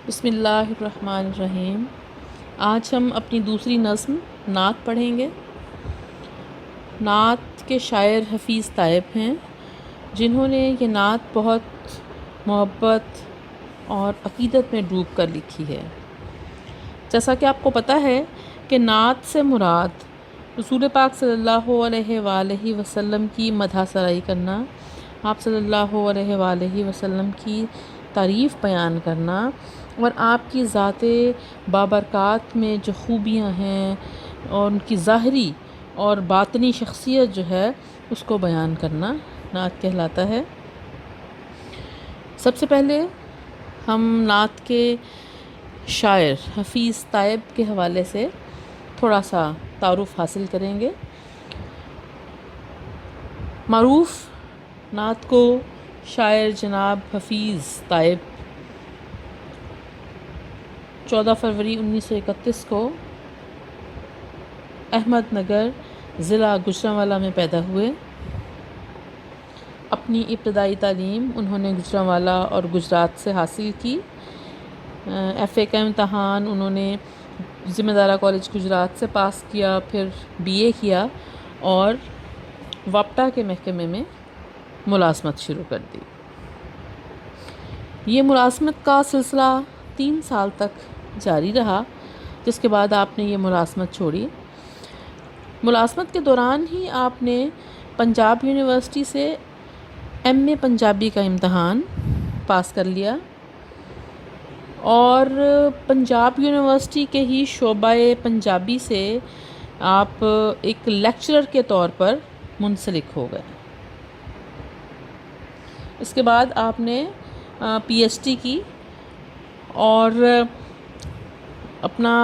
بسم اللہ الرحمن الرحیم۔ آج ہم اپنی دوسری نظم نعت پڑھیں گے۔ نعت کے شاعر حفیظ طیب ہیں، جنہوں نے یہ نعت بہت محبت اور عقیدت میں ڈوب کر لکھی ہے۔ جیسا کہ آپ کو پتہ ہے کہ نعت سے مراد رسول پاک صلی اللہ علیہ وآلہ وسلم کی مدح سرائی کرنا، آپ صلی اللہ علیہ وآلہ وسلم کی تعریف بیان کرنا اور آپ کی ذات بابرکات میں جو خوبیاں ہیں اور ان کی ظاہری اور باطنی شخصیت جو ہے اس کو بیان کرنا نعت کہلاتا ہے۔ سب سے پہلے ہم نعت کے شاعر حفیظ طیب کے حوالے سے تھوڑا سا تعارف حاصل کریں گے۔ معروف نعت کو شاعر جناب حفیظ طیب 14 فروری 1931 کو احمد نگر ضلع گوجرانوالہ میں پیدا ہوئے۔ اپنی ابتدائی تعلیم انہوں نے گوجرانوالہ اور گجرات سے حاصل کی۔ ایف اے کا امتحان انہوں نے ذمہ دارہ کالج گجرات سے پاس کیا، پھر بی اے کیا اور واپٹا کے محکمے میں ملازمت شروع کر دی۔ یہ ملازمت کا سلسلہ 3 سال تک جاری رہا، جس کے بعد آپ نے یہ ملازمت چھوڑی۔ ملازمت کے دوران ہی آپ نے پنجاب یونیورسٹی سے ایم اے پنجابی کا امتحان پاس کر لیا اور پنجاب یونیورسٹی کے ہی شعبہ پنجابی سے آپ ایک لیکچرر کے طور پر منسلک ہو گئے۔ اس کے بعد آپ نے پی ایچ ڈی کی اور اپنا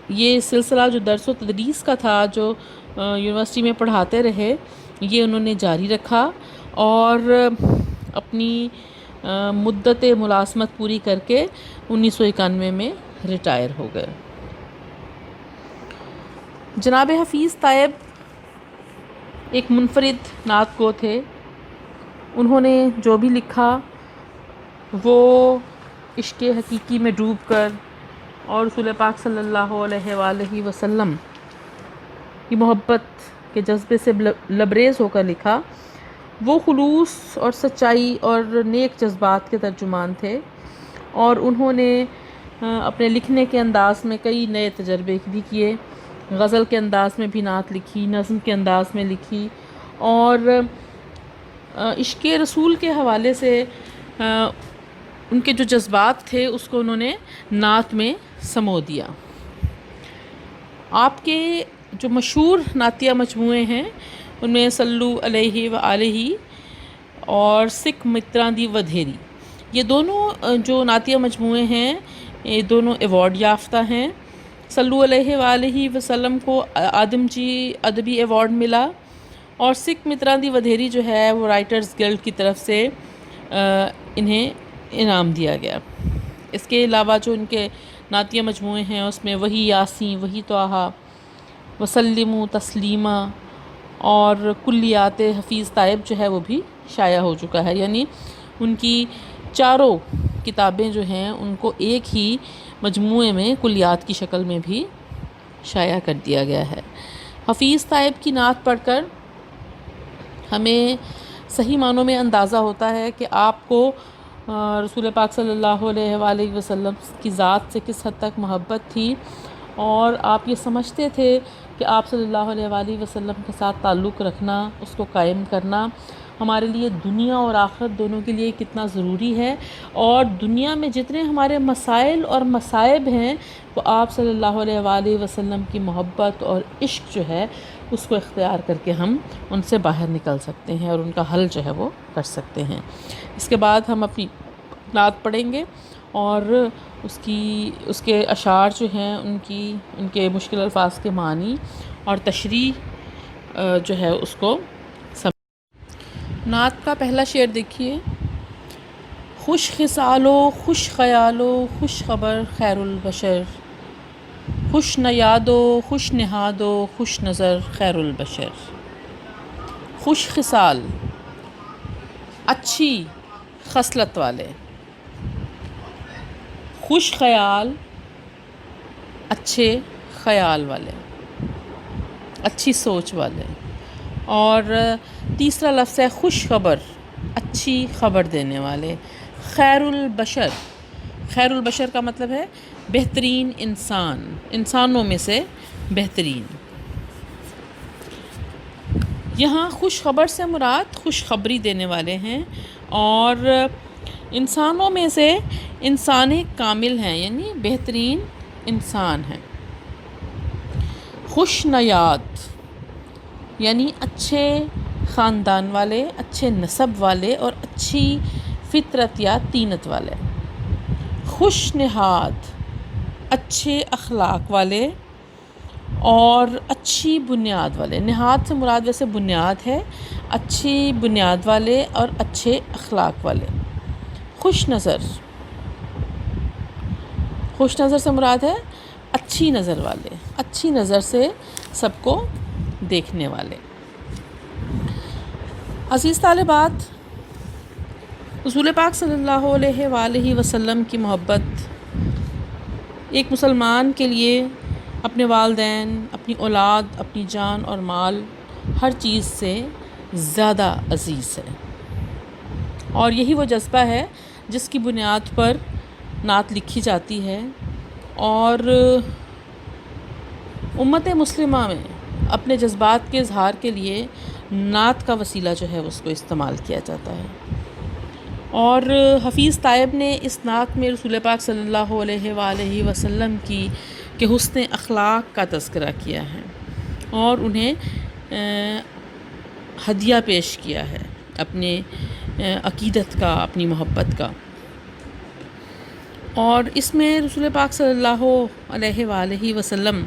یہ سلسلہ جو درس و تدریس کا تھا، جو یونیورسٹی میں پڑھاتے رہے، یہ انہوں نے جاری رکھا اور اپنی مدت ملازمت پوری کر کے 1991 میں ریٹائر ہو گئے۔ جناب حفیظ طیب ایک منفرد نعت گو تھے۔ انہوں نے جو بھی لکھا وہ عشق حقیقی میں ڈوب کر اور رسول پاک صلی اللہ علیہ وآلہ وسلم کی محبت کے جذبے سے لبریز ہو کر لکھا۔ وہ خلوص اور سچائی اور نیک جذبات کے ترجمان تھے اور انہوں نے اپنے لکھنے کے انداز میں کئی نئے تجربے بھی کیے۔ غزل کے انداز میں بھی نعت لکھی، نظم کے انداز میں لکھی اور عشق رسول کے حوالے سے ان کے جو جذبات تھے اس کو انہوں نے نعت میں سمو دیا۔ آپ کے جو مشہور نعتیہ مجموعے ہیں ان میں صلو علیہ وآلہ اور سکھ متراں دی ودھیری، یہ دونوں جو نعتیہ مجموعے ہیں یہ دونوں ایوارڈ یافتہ ہیں۔ صلو علیہ وآلہ وسلم کو آدم جی ادبی ایوارڈ ملا اور سکھ متراں دی ودھیری جو ہے وہ رائٹرز گلڈ کی طرف سے انہیں انعام دیا گیا۔ اس کے علاوہ جو ان کے نعتیہ مجموعے ہیں اس میں وہی یاسین، وہی طٰہٰ، وسلم تسلیما اور کلیات حفیظ طیب جو ہے وہ بھی شائع ہو چکا ہے، یعنی ان کی چاروں کتابیں جو ہیں ان کو ایک ہی مجموعے میں کلیات کی شکل میں بھی شائع کر دیا گیا ہے۔ حفیظ طیب کی نعت پڑھ کر ہمیں صحیح معنوں میں اندازہ ہوتا ہے کہ آپ کو رسول پاک صلی اللہ علیہ وآلہ وسلم کی ذات سے کس حد تک محبت تھی اور آپ یہ سمجھتے تھے کہ آپ صلی اللہ علیہ وآلہ وسلم کے ساتھ تعلق رکھنا، اس کو قائم کرنا ہمارے لیے دنیا اور آخرت دونوں کے لیے کتنا ضروری ہے، اور دنیا میں جتنے ہمارے مسائل اور مصائب ہیں وہ آپ صلی اللہ علیہ وآلہ وسلم کی محبت اور عشق جو ہے اس کو اختیار کر کے ہم ان سے باہر نکل سکتے ہیں اور ان کا حل جو ہے وہ کر سکتے ہیں۔ اس کے بعد ہم اپنی نعت پڑھیں گے اور اس کے اشعار جو ہیں ان کے مشکل الفاظ کے معنی اور تشریح جو ہے اس کو نعت کا پہلا شعر دیکھیے۔ خوش خصال و خوش خیال و خوش خبر خیر البشر، خوش نیاد و خوش نہاد و خوش نظر خیر البشر۔ خوش خصال، اچھی خصلت والے، خوش خیال، اچھے خیال والے، اچھی سوچ والے. اور تیسرا لفظ ہے خوش خبر، اچھی خبر دینے والے. خیر البشر، خیر البشر کا مطلب ہے بہترین انسان، انسانوں میں سے بہترین. یہاں خوش خبر سے مراد خوشخبری دینے والے ہیں، اور انسانوں میں سے انسان کامل ہیں، یعنی بہترین انسان ہیں. خوش نیاد یعنی اچھے خاندان والے، اچھے نسب والے اور اچھی فطرت یا طینت والے. خوش نہاد اچھے اخلاق والے اور اچھی بنیاد والے. نہاد سے مراد ویسے بنیاد ہے، اچھی بنیاد والے اور اچھے اخلاق والے. خوش نظر، خوش نظر سے مراد ہے اچھی نظر والے، اچھی نظر سے سب کو دیکھنے والے. عزیز طالبات، رسول پاک صلی اللہ علیہ وآلہ وسلم کی محبت ایک مسلمان کے لیے اپنے والدین، اپنی اولاد، اپنی جان اور مال، ہر چیز سے زیادہ عزیز ہے. اور یہی وہ جذبہ ہے جس کی بنیاد پر نعت لکھی جاتی ہے، اور امت مسلمہ میں اپنے جذبات کے اظہار کے لیے نعت کا وسیلہ جو ہے اس کو استعمال کیا جاتا ہے. اور حفیظ طیب نے اس نعت میں رسول پاک صلی اللہ علیہ وآلہ وسلم کی کہ حسن اخلاق کا تذکرہ کیا ہے، اور انہیں ہدیہ پیش کیا ہے اپنے عقیدت کا، اپنی محبت کا. اور اس میں رسول پاک صلی اللہ علیہ وآلہ وسلم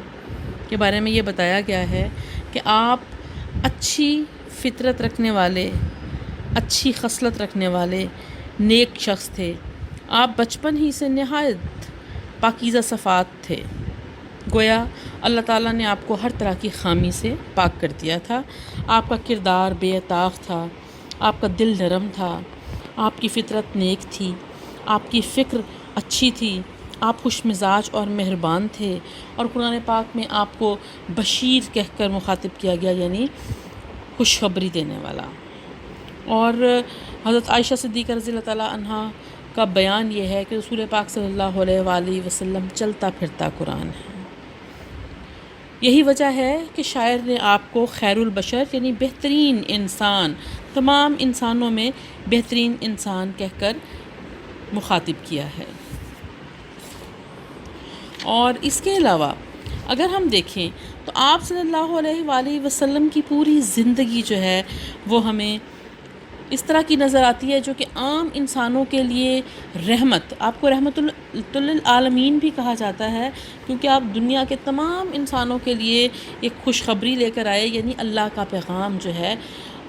کے بارے میں یہ بتایا گیا ہے کہ آپ اچھی فطرت رکھنے والے، اچھی خصلت رکھنے والے نیک شخص تھے. آپ بچپن ہی سے نہایت پاکیزہ صفات تھے، گویا اللہ تعالیٰ نے آپ کو ہر طرح کی خامی سے پاک کر دیا تھا. آپ کا کردار بے اطاق تھا، آپ کا دل نرم تھا، آپ کی فطرت نیک تھی، آپ کی فکر اچھی تھی، آپ خوش مزاج اور مہربان تھے. اور قرآن پاک میں آپ کو بشیر کہہ کر مخاطب کیا گیا، یعنی خوشخبری دینے والا. اور حضرت عائشہ صدیقہ رضی اللہ تعالیٰ عنہ کا بیان یہ ہے کہ رسول پاک صلی اللہ علیہ وآلہ وسلم چلتا پھرتا قرآن ہے. یہی وجہ ہے کہ شاعر نے آپ کو خیر البشر یعنی بہترین انسان، تمام انسانوں میں بہترین انسان کہہ کر مخاطب کیا ہے. اور اس کے علاوہ اگر ہم دیکھیں تو آپ صلی اللہ علیہ وآلہ وسلم کی پوری زندگی جو ہے وہ ہمیں اس طرح کی نظر آتی ہے جو کہ عام انسانوں کے لیے رحمت، آپ کو رحمت للعالمین بھی کہا جاتا ہے، کیونکہ آپ دنیا کے تمام انسانوں کے لیے ایک خوشخبری لے کر آئے، یعنی اللہ کا پیغام جو ہے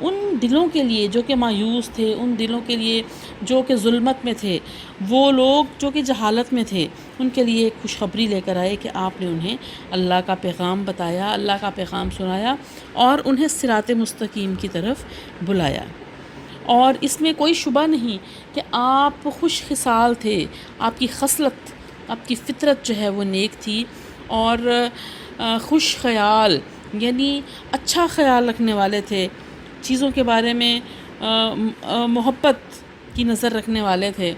ان دلوں کے لیے جو کہ مایوس تھے، ان دلوں کے لیے جو کہ ظلمت میں تھے، وہ لوگ جو کہ جہالت میں تھے، ان کے لیے ایک خوشخبری لے کر آئے کہ آپ نے انہیں اللہ کا پیغام بتایا، اللہ کا پیغام سنایا اور انہیں صراط مستقیم کی طرف بلایا. اور اس میں کوئی شبہ نہیں کہ آپ خوش خصال تھے، آپ کی خصلت، آپ کی فطرت جو ہے وہ نیک تھی، اور خوش خیال یعنی اچھا خیال رکھنے والے تھے، چیزوں کے بارے میں محبت کی نظر رکھنے والے تھے،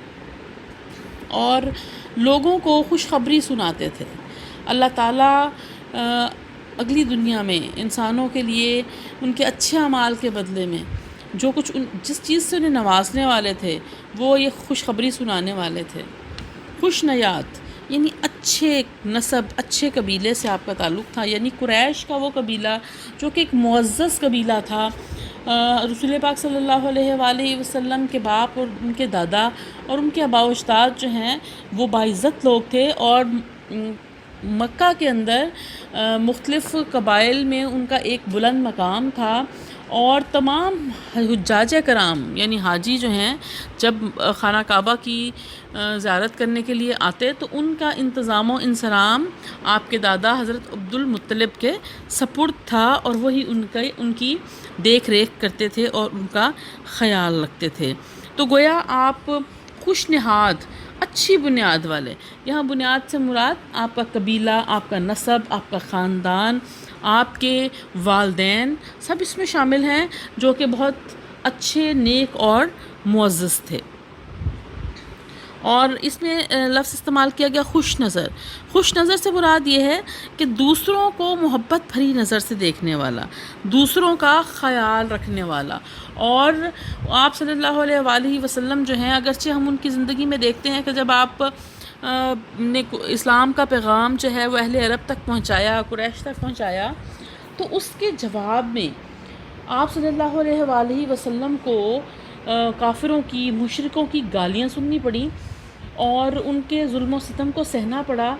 اور لوگوں کو خوشخبری سناتے تھے. اللہ تعالیٰ اگلی دنیا میں انسانوں کے لیے ان کے اچھے اعمال کے بدلے میں جو کچھ جس چیز سے انہیں نوازنے والے تھے وہ یہ خوشخبری سنانے والے تھے. خوش نیات یعنی اچھے نسب، اچھے قبیلے سے آپ کا تعلق تھا، یعنی قریش کا وہ قبیلہ جو کہ ایک معزز قبیلہ تھا. رسول پاک صلی اللہ علیہ وآلہ وسلم کے باپ اور ان کے دادا اور ان کے آباء و اجداد جو ہیں وہ باعزت لوگ تھے، اور مکہ کے اندر مختلف قبائل میں ان کا ایک بلند مقام تھا. اور تمام حجاج کرام یعنی حاجی جو ہیں جب خانہ کعبہ کی زیارت کرنے کے لیے آتے تو ان کا انتظام و انصرام آپ کے دادا حضرت عبد المطلب کے سپرد تھا، اور وہی ان کی دیکھ ریکھ کرتے تھے اور ان کا خیال رکھتے تھے. تو گویا آپ خوش نہاد اچھی بنیاد والے. یہاں بنیاد سے مراد آپ کا قبیلہ، آپ کا نسب، آپ کا خاندان، آپ کے والدین سب اس میں شامل ہیں جو کہ بہت اچھے، نیک اور معزز تھے. اور اس میں لفظ استعمال کیا گیا خوش نظر. خوش نظر سے مراد یہ ہے کہ دوسروں کو محبت بھری نظر سے دیکھنے والا، دوسروں کا خیال رکھنے والا. اور آپ صلی اللہ علیہ وآلہ وسلم جو ہیں، اگرچہ ہم ان کی زندگی میں دیکھتے ہیں کہ جب آپ نے اسلام کا پیغام جو ہے وہ اہل عرب تک پہنچایا، قریش تک پہنچایا، تو اس کے جواب میں آپ صلی اللہ علیہ وآلہ وسلم کو کافروں کی، مشرکوں کی گالیاں سننی پڑیں اور ان کے ظلم و ستم کو سہنا پڑا،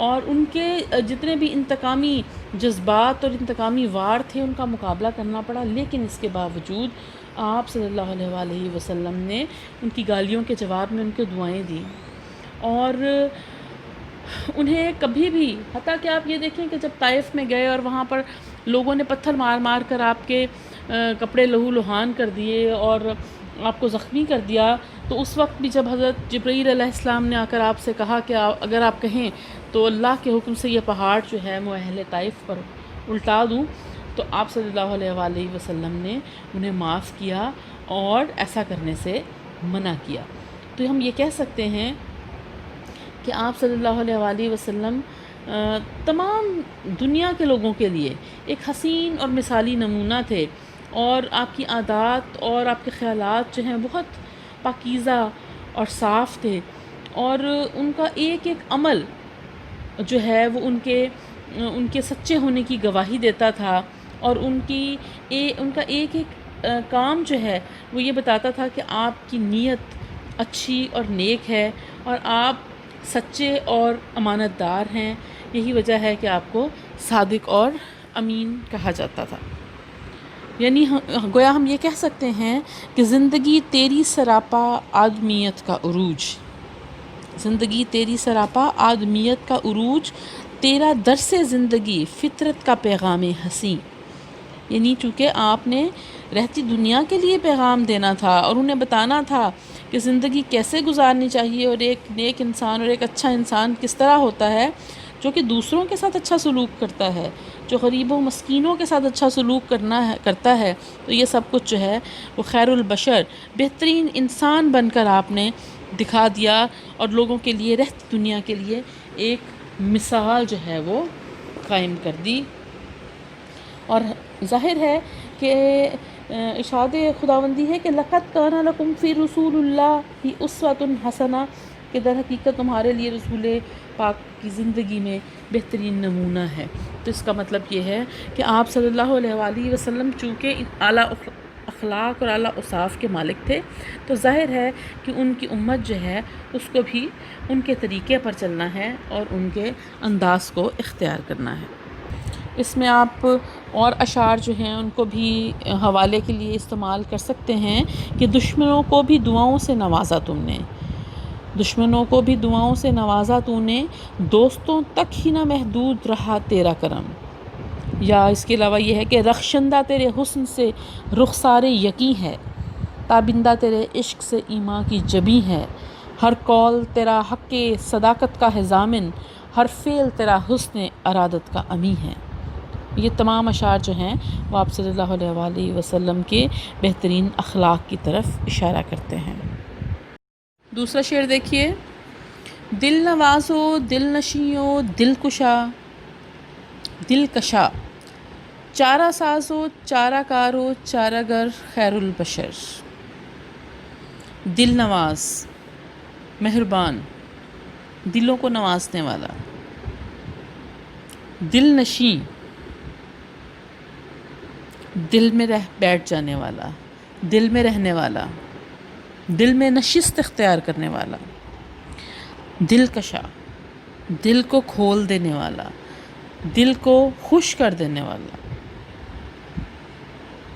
اور ان کے جتنے بھی انتقامی جذبات اور انتقامی وار تھے ان کا مقابلہ کرنا پڑا. لیکن اس کے باوجود آپ صلی اللہ علیہ وآلہ وسلم نے ان کی گالیوں کے جواب میں ان کے دعائیں دیں، اور انہیں کبھی بھی، حتیٰ کہ آپ یہ دیکھیں کہ جب طائف میں گئے اور وہاں پر لوگوں نے پتھر مار مار کر آپ کے کپڑے لہو لہان کر دیے اور آپ کو زخمی کر دیا، تو اس وقت بھی جب حضرت جبرائیل علیہ السلام نے آ کر آپ سے کہا کہ اگر آپ کہیں تو اللہ کے حکم سے یہ پہاڑ جو ہے میں اہل طائف پر الٹا دوں، تو آپ صلی اللہ علیہ وآلہ وسلم نے انہیں معاف کیا اور ایسا کرنے سے منع کیا. تو ہم یہ کہہ سکتے ہیں کہ آپ صلی اللہ علیہ وآلہ وسلم تمام دنیا کے لوگوں کے لیے ایک حسین اور مثالی نمونہ تھے، اور آپ کی عادات اور آپ کے خیالات جو ہیں بہت پاکیزہ اور صاف تھے، اور ان کا ایک ایک عمل جو ہے وہ ان کے سچے ہونے کی گواہی دیتا تھا، اور ان کا ایک ایک کام جو ہے وہ یہ بتاتا تھا کہ آپ کی نیت اچھی اور نیک ہے اور آپ سچے اور امانت دار ہیں. یہی وجہ ہے کہ آپ کو صادق اور امین کہا جاتا تھا. یعنی گویا ہم یہ کہہ سکتے ہیں کہ زندگی تیری سراپا آدمیت کا عروج، زندگی تیری سراپا آدمیت کا عروج، تیرا درس زندگی فطرت کا پیغام حسین. یعنی چونکہ آپ نے رہتی دنیا کے لیے پیغام دینا تھا اور انہیں بتانا تھا کہ زندگی کیسے گزارنی چاہیے، اور ایک نیک انسان اور ایک اچھا انسان کس طرح ہوتا ہے، جو کہ دوسروں کے ساتھ اچھا سلوک کرتا ہے، جو غریب و مسکینوں کے ساتھ اچھا سلوک کرتا ہے. تو یہ سب کچھ جو ہے وہ خیر البشر، بہترین انسان بن کر آپ نے دکھا دیا، اور لوگوں کے لیے، رہتی دنیا کے لیے ایک مثال جو ہے وہ قائم کر دی. اور ظاہر ہے کہ ارشاد خداوندی ہے کہ لقد کان لکم فی رسول اللہ اسوۃ حسنہ، کہ در حقیقت تمہارے لیے رسول پاک کی زندگی میں بہترین نمونہ ہے. تو اس کا مطلب یہ ہے کہ آپ صلی اللہ علیہ وآلہ وسلم چونکہ اعلیٰ اخلاق اور اعلیٰ اوصاف کے مالک تھے، تو ظاہر ہے کہ ان کی امت جو ہے اس کو بھی ان کے طریقے پر چلنا ہے اور ان کے انداز کو اختیار کرنا ہے. اس میں آپ اور اشعار جو ہیں ان کو بھی حوالے کے لیے استعمال کر سکتے ہیں کہ دشمنوں کو بھی دعاؤں سے نوازا تم نے، دشمنوں کو بھی دعاؤں سے نوازا تو نے، دوستوں تک ہی نہ محدود رہا تیرا کرم. یا اس کے علاوہ یہ ہے کہ رخشندہ تیرے حسن سے رخسار یقیں ہے، تابندہ تیرے عشق سے ایمان کی جبیں ہے، ہر قول تیرا حق صداقت کا ہے ضامن، ہر فعل تیرا حسن ارادت کا امی ہے. یہ تمام اشعار جو ہیں وہ آپ صلی اللہ علیہ وآلہ وسلم کے بہترین اخلاق کی طرف اشارہ کرتے ہیں. دوسرا شعر دیکھیے، دل نوازو دل نشیو دل کشا، دل کشا، چارہ سازو چارہ کارو چارہ گر خیر البشر. دل نواز، مہربان، دلوں کو نوازنے والا. دل نشیں، دل میں بیٹھ جانے والا، دل میں رہنے والا، دل میں نشست اختیار کرنے والا. دل کشا، دل کو کھول دینے والا، دل کو خوش کر دینے والا.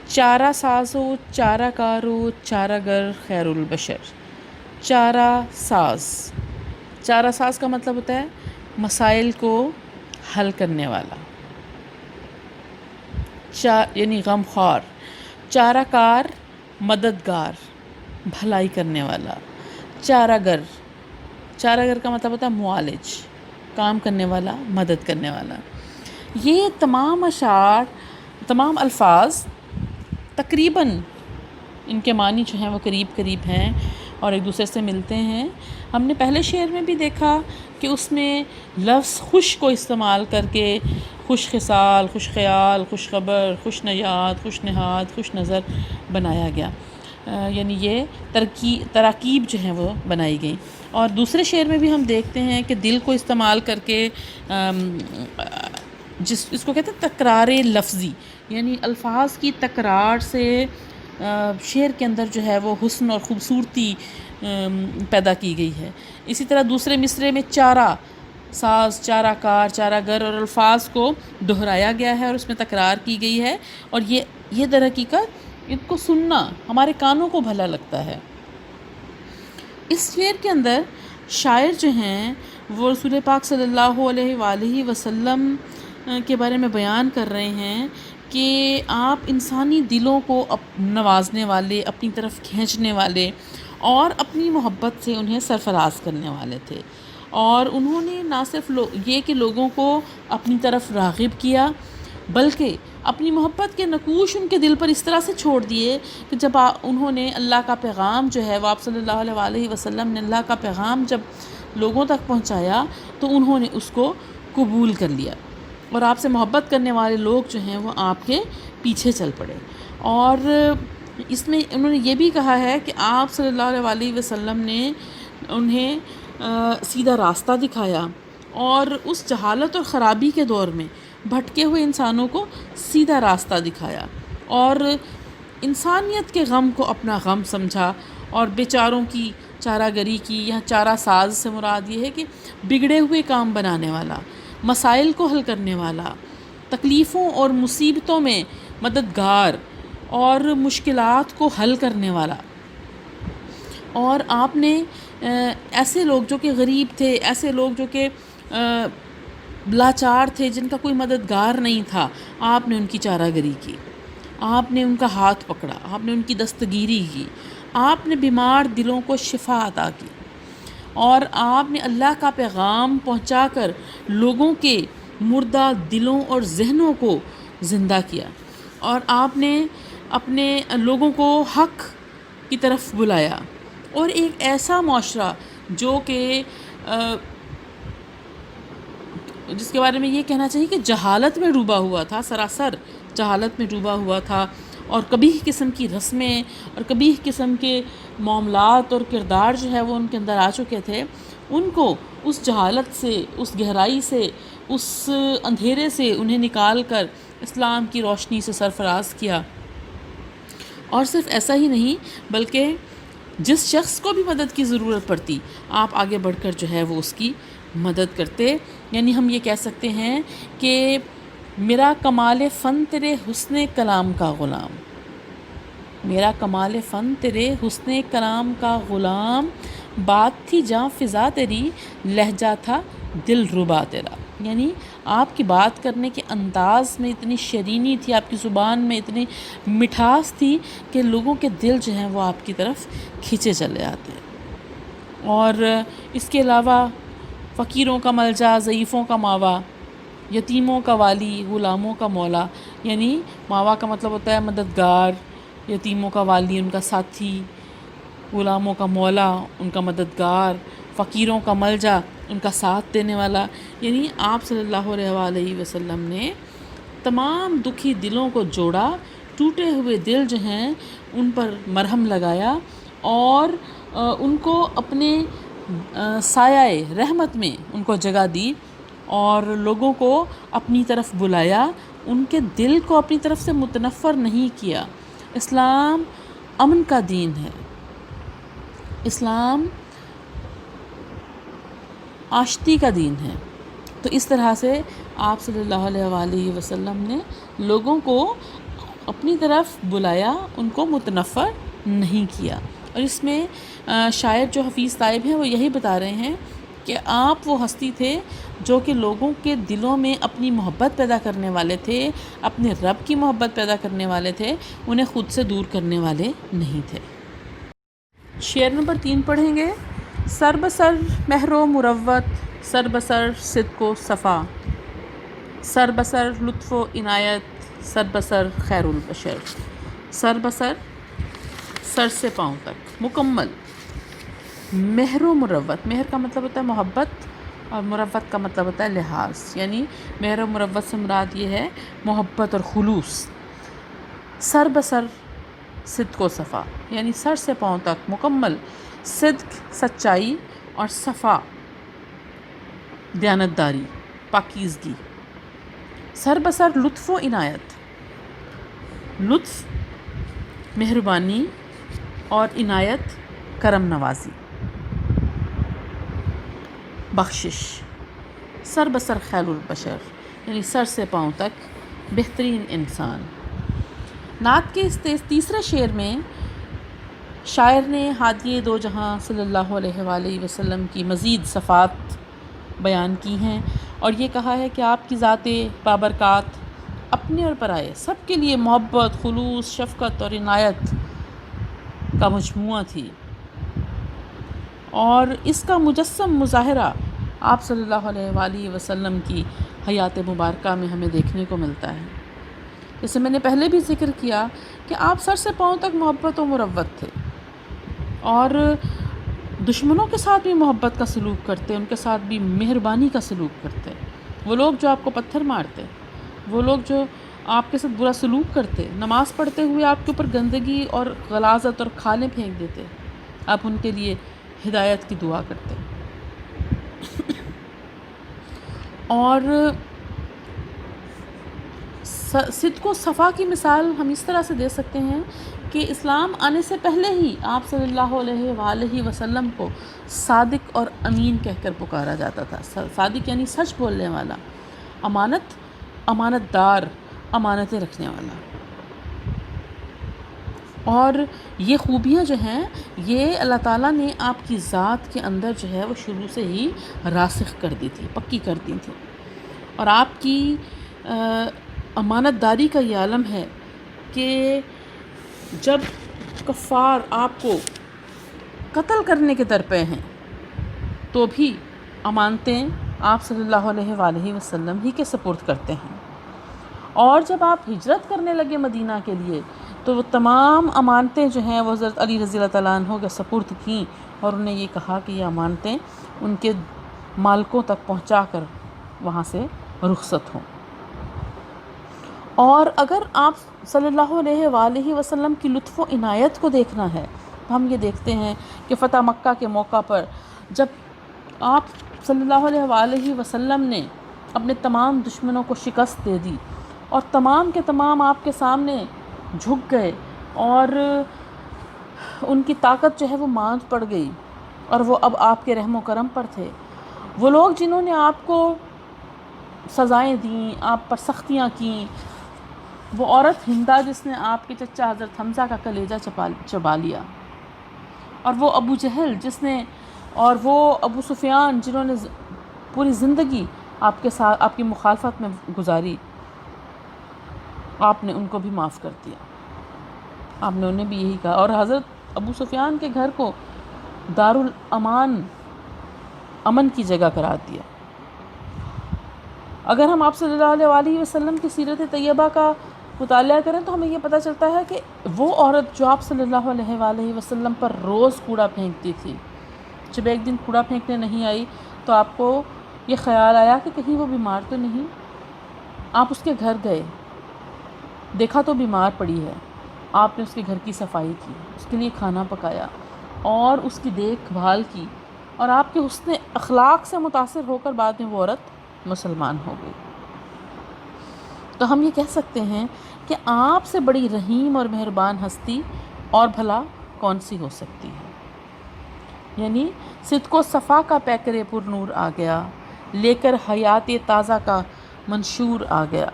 چارہ سازو چارہ کارو چارہ گر خیر البشر. چارہ ساز، چارہ ساز کا مطلب ہوتا ہے مسائل کو حل کرنے والا، یعنی غم خوار. چارہ کار، مددگار، بھلائی کرنے والا. چارہ گر، چارہ گر کا مطلب ہوتا ہے معالج، کام کرنے والا، مدد کرنے والا۔ یہ تمام اشعار، تمام الفاظ تقریباً ان کے معنی جو ہیں وہ قریب قریب ہیں اور ایک دوسرے سے ملتے ہیں۔ ہم نے پہلے شعر میں بھی دیکھا کہ اس میں لفظ خوش کو استعمال کر کے خوش خصال، خوش خیال، خوش خبر، خوش نیاد، خوش نہاد، خوش نظر بنایا گیا، یعنی یہ تراکیب جو ہیں وہ بنائی گئیں۔ اور دوسرے شعر میں بھی ہم دیکھتے ہیں کہ دل کو استعمال کر کے اس کو کہتے ہیں تکرار لفظی، یعنی الفاظ کی تکرار سے شعر کے اندر جو ہے وہ حسن اور خوبصورتی پیدا کی گئی ہے۔ اسی طرح دوسرے مصرعے میں چارہ ساز، چارہ کار، چارہ گر اور الفاظ کو دہرایا گیا ہے اور اس میں تکرار کی گئی ہے، اور یہ در حقیقت ان کو سننا ہمارے کانوں کو بھلا لگتا ہے۔ اس شعر کے اندر شاعر جو ہیں وہ رسول پاک صلی اللہ علیہ وآلہ وسلم کے بارے میں بیان کر رہے ہیں کہ آپ انسانی دلوں کو نوازنے والے، اپنی طرف کھینچنے والے اور اپنی محبت سے انہیں سرفراز کرنے والے تھے، اور انہوں نے نہ صرف یہ کہ لوگوں کو اپنی طرف راغب کیا، بلکہ اپنی محبت کے نقوش ان کے دل پر اس طرح سے چھوڑ دیے کہ جب انہوں نے اللہ کا پیغام جو ہے وہ آپ صلی اللہ علیہ وآلہ وسلم نے اللہ کا پیغام جب لوگوں تک پہنچایا تو انہوں نے اس کو قبول کر لیا، اور آپ سے محبت کرنے والے لوگ جو ہیں وہ آپ کے پیچھے چل پڑے۔ اور اس میں انہوں نے یہ بھی کہا ہے کہ آپ صلی اللہ علیہ وآلہ وسلم نے انہیں سیدھا راستہ دکھایا، اور اس جہالت اور خرابی کے دور میں بھٹکے ہوئے انسانوں کو سیدھا راستہ دکھایا، اور انسانیت کے غم کو اپنا غم سمجھا، اور بیچاروں کی چارہ گری کی۔ یہاں چارہ ساز سے مراد یہ ہے کہ بگڑے ہوئے کام بنانے والا، مسائل کو حل کرنے والا، تکلیفوں اور مصیبتوں میں مددگار اور مشکلات کو حل کرنے والا۔ اور آپ نے ایسے لوگ جو کہ غریب تھے، ایسے لوگ جو کہ لاچار تھے، جن کا کوئی مددگار نہیں تھا، آپ نے ان کی چارہ گری کی، آپ نے ان کا ہاتھ پکڑا، آپ نے ان کی دستگیری کی، آپ نے بیمار دلوں کو شفا عطا کی، اور آپ نے اللہ کا پیغام پہنچا کر لوگوں کے مردہ دلوں اور ذہنوں کو زندہ کیا، اور آپ نے اپنے لوگوں کو حق کی طرف بلایا، اور ایک ایسا معاشرہ جو کہ جس کے بارے میں یہ کہنا چاہیے کہ جہالت میں ڈوبا ہوا تھا، سراسر جہالت میں ڈوبا ہوا تھا، اور قبیح قسم کی رسمیں اور قبیح قسم کے معاملات اور کردار جو ہے وہ ان کے اندر آ چکے تھے، ان کو اس جہالت سے، اس گہرائی سے، اس اندھیرے سے انہیں نکال کر اسلام کی روشنی سے سرفراز کیا۔ اور صرف ایسا ہی نہیں بلکہ جس شخص کو بھی مدد کی ضرورت پڑتی، آپ آگے بڑھ کر جو ہے وہ اس کی مدد کرتے۔ یعنی ہم یہ کہہ سکتے ہیں کہ میرا کمال فن تیرے حسن کلام کا غلام، میرا کمال فن تیرے حسن کلام کا غلام، بات تھی جاں فضا تیری، لہجہ تھا دل ربا تیرا۔ یعنی آپ کی بات کرنے کے انداز میں اتنی شیرینی تھی، آپ کی زبان میں اتنی مٹھاس تھی کہ لوگوں کے دل جو ہیں وہ آپ کی طرف کھینچے چلے آتے۔ اور اس کے علاوہ فقیروں کا ملجا، ضعیفوں کا ماوا، یتیموں کا والی، غلاموں کا مولا۔ یعنی ماوا کا مطلب ہوتا ہے مددگار، یتیموں کا والی ان کا ساتھی، غلاموں کا مولا ان کا مددگار، فقیروں کا ملجا ان کا ساتھ دینے والا۔ یعنی آپ صلی اللہ علیہ وآلہ وسلم نے تمام دکھی دلوں کو جوڑا، ٹوٹے ہوئے دل جو ہیں ان پر مرہم لگایا، اور ان کو اپنے سایہ رحمت میں ان کو جگہ دی، اور لوگوں کو اپنی طرف بلایا، ان کے دل کو اپنی طرف سے متنفر نہیں کیا۔ اسلام امن کا دین ہے، اسلام آشتی کا دین ہے۔ تو اس طرح سے آپ صلی اللہ علیہ وآلہ وسلم نے لوگوں کو اپنی طرف بلایا، ان کو متنفر نہیں کیا۔ اور اس میں شاعر جو حفیظ طائب ہیں وہ یہی بتا رہے ہیں کہ آپ وہ ہستی تھے جو کہ لوگوں کے دلوں میں اپنی محبت پیدا کرنے والے تھے، اپنے رب کی محبت پیدا کرنے والے تھے، انہیں خود سے دور کرنے والے نہیں تھے۔ شعر نمبر 3 پڑھیں گے۔ سر بسر مہر و مروت، سر بسر صدق و صفا، سر بسر لطف و عنایت، سر بسر خیر البشر. سر بسر سر سے پاؤں تک، مکمل. مہر و مروت، مہر کا مطلب ہوتا ہے محبت اور مروت کا مطلب ہوتا ہے لحاظ، یعنی مہر و مروت سے مراد یہ ہے محبت اور خلوص. سر بسر صدق و صفا، یعنی سر سے پاؤں تک مکمل صدق سچائی اور صفا دیانتداری پاکیزگی. سر بسر لطف و عنایت، لطف مہربانی اور عنایت کرم نوازی بخشش. سر بسر خیر البشر، یعنی سر سے پاؤں تک بہترین انسان. نعت کے اس تیسرے شعر میں شاعر نے ہادی دو جہاں صلی اللہ علیہ وآلہ وسلم کی مزید صفات بیان کی ہیں اور یہ کہا ہے کہ آپ کی ذات بابرکات اپنے اور پرائے سب کے لیے محبت، خلوص، شفقت اور عنایت کا مجموعہ تھی، اور اس کا مجسم مظاہرہ آپ صلی اللہ علیہ وآلہ وسلم کی حیات مبارکہ میں ہمیں دیکھنے کو ملتا ہے. جیسے میں نے پہلے بھی ذکر کیا کہ آپ سر سے پاؤں تک محبت و مروت تھے اور دشمنوں کے ساتھ بھی محبت کا سلوک کرتے، ان کے ساتھ بھی مہربانی کا سلوک کرتے. وہ لوگ جو آپ کو پتھر مارتے، وہ لوگ جو آپ کے ساتھ برا سلوک کرتے، نماز پڑھتے ہوئے آپ کے اوپر گندگی اور غلاظت اور کھالیں پھینک دیتے، آپ ان کے لیے ہدایت کی دعا کرتے. اور صدق و صفا کی مثال ہم اس طرح سے دے سکتے ہیں کہ اسلام آنے سے پہلے ہی آپ صلی اللہ علیہ وآلہ وسلم کو صادق اور امین کہہ کر پکارا جاتا تھا. صادق یعنی سچ بولنے والا، امانت، امانت دار، امانتیں رکھنے والا. اور یہ خوبیاں جو ہیں یہ اللہ تعالیٰ نے آپ کی ذات کے اندر جو ہے وہ شروع سے ہی راسخ کر دی تھی، پکی کر دی تھی. اور آپ کی امانت داری کا یہ عالم ہے کہ جب کفار آپ کو قتل کرنے کے درپے ہیں تو بھی امانتیں آپ صلی اللہ علیہ وآلہ وسلم ہی کے سپرد کرتے ہیں. اور جب آپ ہجرت کرنے لگے مدینہ کے لیے تو وہ تمام امانتیں جو ہیں وہ حضرت علی رضی اللہ تعالیٰ عنہ کے سپرد کیں اور انہیں یہ کہا کہ یہ امانتیں ان کے مالکوں تک پہنچا کر وہاں سے رخصت ہوں. اور اگر آپ صلی اللہ علیہ وآلہ وسلم کی لطف و عنایت کو دیکھنا ہے تو ہم یہ دیکھتے ہیں کہ فتح مکہ کے موقع پر جب آپ صلی اللہ علیہ وآلہ وسلم نے اپنے تمام دشمنوں کو شکست دے دی اور تمام کے تمام آپ کے سامنے جھک گئے اور ان کی طاقت جو ہے وہ ماند پڑ گئی اور وہ اب آپ کے رحم و کرم پر تھے. وہ لوگ جنہوں نے آپ کو سزائیں دیں، آپ پر سختیاں کیں، وہ عورت ہندا جس نے آپ کے چچا حضرت حمزہ کا کلیجہ چبا لیا، اور وہ ابو جہل جس نے، اور وہ ابو سفیان جنہوں نے پوری زندگی آپ کے ساتھ آپ کی مخالفت میں گزاری، آپ نے ان کو بھی معاف کر دیا. آپ نے انہیں بھی یہی کہا، اور حضرت ابو سفیان کے گھر کو دارالامان، امن کی جگہ قرار دیا. اگر ہم آپ صلی اللہ علیہ وآلہ وسلم کی سیرت طیبہ کا مطالعہ کریں تو ہمیں یہ پتہ چلتا ہے کہ وہ عورت جو آپ صلی اللہ علیہ وآلہ وسلم پر روز کوڑا پھینکتی تھی، جب ایک دن کوڑا پھینکنے نہیں آئی تو آپ کو یہ خیال آیا کہ کہیں وہ بیمار تو نہیں. آپ اس کے گھر گئے، دیکھا تو بیمار پڑی ہے. آپ نے اس کے گھر کی صفائی کی، اس کے لیے کھانا پکایا اور اس کی دیکھ بھال کی، اور آپ کے حسن اخلاق سے متاثر ہو کر بعد میں وہ عورت مسلمان ہو گئی. تو ہم یہ کہہ سکتے ہیں کہ آپ سے بڑی رحیم اور مہربان ہستی اور بھلا کون سی ہو سکتی ہے. یعنی صدق و صفا کا پیکر پر نور آ گیا، لے کر حیات تازہ کا منشور آ گیا.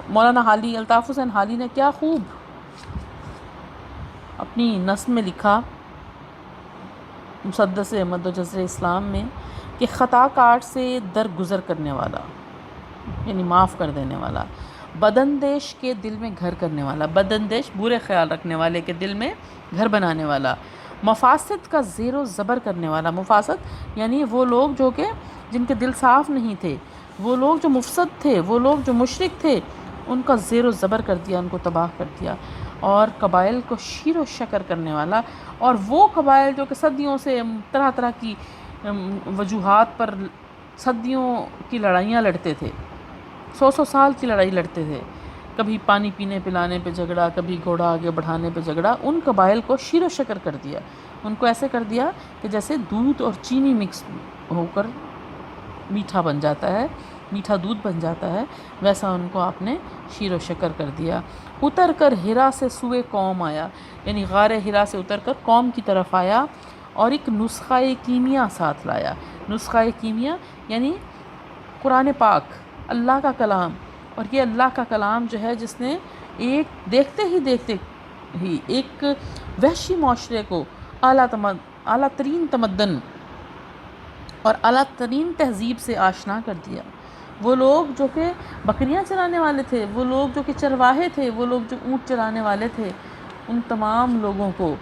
مولانا حالی، الطاف حسین حالی نے کیا خوب اپنی نظم میں لکھا مسدس مد و جزر اسلام میں کہ خطا کار سے درگزر کرنے والا، یعنی معاف کر دینے والا، بداندیش کے دل میں گھر کرنے والا، بداندیش برے خیال رکھنے والے کے دل میں گھر بنانے والا، مفاسد کا زیر و زبر کرنے والا، مفاسد یعنی وہ لوگ جو کہ جن کے دل صاف نہیں تھے، وہ لوگ جو مفسد تھے، وہ لوگ جو مشرک تھے، ان کا زیر و زبر کر دیا، ان کو تباہ کر دیا، اور قبائل کو شیر و شکر کرنے والا، اور وہ قبائل جو کہ صدیوں سے طرح طرح کی وجوہات پر صدیوں کی لڑائیاں لڑتے تھے، 100 سال کی لڑائی لڑتے تھے، کبھی پانی پینے پلانے پہ جھگڑا، کبھی گھوڑا آگے بڑھانے پہ جھگڑا، ان قبائل کو شیر و شکر کر دیا، ان کو ایسے کر دیا کہ جیسے دودھ اور چینی مکس ہو کر میٹھا بن جاتا ہے، میٹھا دودھ بن جاتا ہے، ویسا ان کو آپ نے شیر و شکر کر دیا۔ اتر کر ہرا سے سوئے قوم آیا، یعنی غار ہرا سے اتر کر قوم کی طرف آیا، اور ایک نسخہ کیمیا ساتھ لایا۔ نسخہ کیمیا یعنی قرآن پاک، اللہ کا کلام، اور یہ اللہ کا کلام جو ہے جس نے ایک دیکھتے ہی ایک وحشی معاشرے کو اعلیٰ ترین تمدن اور اعلیٰ ترین تہذیب سے آشنا کر دیا۔ وہ لوگ جو کہ بکریاں چرانے والے تھے، وہ لوگ جو کہ چرواہے تھے، وہ لوگ جو اونٹ چرانے والے تھے، ان تمام لوگوں کو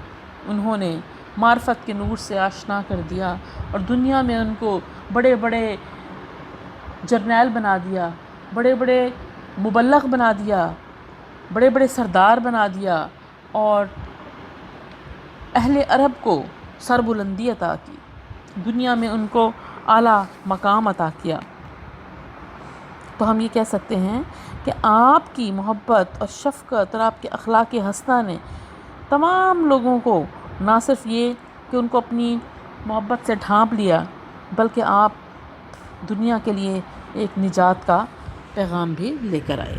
انہوں نے معرفت کے نور سے آشنا کر دیا، اور دنیا میں ان کو بڑے بڑے جرنیل بنا دیا، بڑے بڑے مبلغ بنا دیا، بڑے بڑے سردار بنا دیا، اور اہل عرب کو سربلندی عطا کی، دنیا میں ان کو اعلیٰ مقام عطا کیا۔ تو ہم یہ کہہ سکتے ہیں کہ آپ کی محبت اور شفقت اور آپ کے اخلاق حسنہ نے تمام لوگوں کو نہ صرف یہ کہ ان کو اپنی محبت سے ڈھانپ لیا، بلکہ آپ دنیا کے لیے ایک نجات کا پیغام بھی لے کر آئے۔